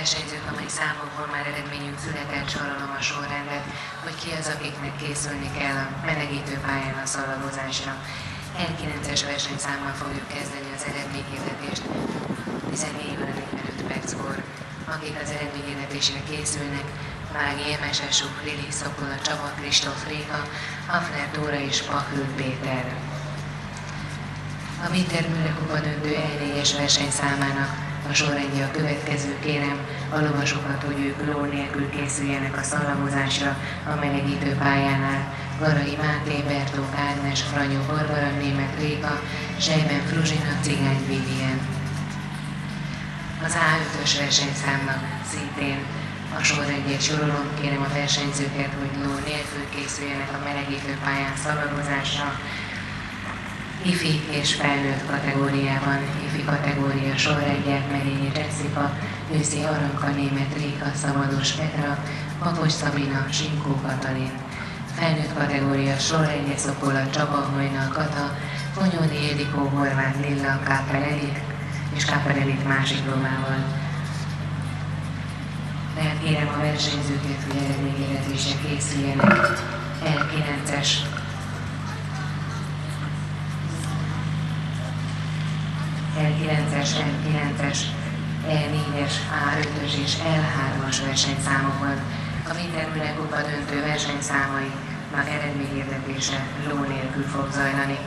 Versenyzők, a mai számokból már eredményünk született, sorolom a sorrendet, hogy ki az, akiknek készülni kell a melegítő pályán a szaladozásra. L9-es versenyszámmal fogjuk kezdeni az eredményhirdetést 14 óra 45 perckor. Akik az eredményhirdetésre készülnek: Vági Emesesuk, Lili Szokola, Csaba, Kristóf Réka, Hafner Tóra és Pakül Péter. A Wintermühle kupa döntő L4-es versenyszámának a sorrendje a következő. Kérem a lovasokat, hogy ők ló nélkül készüljenek a szallamozásra a melegítő pályánál. Garai Máté, Bertók Ágnes, Franyó Barbara, Németh Réka, Zsejben Fruzsina, Cigány Vivien. Az A5-ös versenyszámnak szintén a sorrendjét sorolom. Kérem a versenyzőket, hogy ló nélkül készüljenek a melegítő pályán szaladozásra. Ifi és felnőtt kategóriában. Ifi kategória sorrendje: Merényi Jessica, Őszi Aranka, Németh Réka, Szabados Petra, Papos Szabina, Sinkó Katalin. Felnőtt kategória sorrendje: Szokola Csaba, Hajnal Kata, Konyódi Ildikó, Horváth Lilla, Káper Edith és Káper Edith másik lovával. Tehát kérem a versenyzőket, hogy eredményhirdetésre készüljenek. L9-es, L9-es, L9-es, E4-es, A5-ös és L3-as versenyszámokban. A Wintermühle kupa döntő versenyszámainak eredményhirdetése ló nélkül fog zajlani.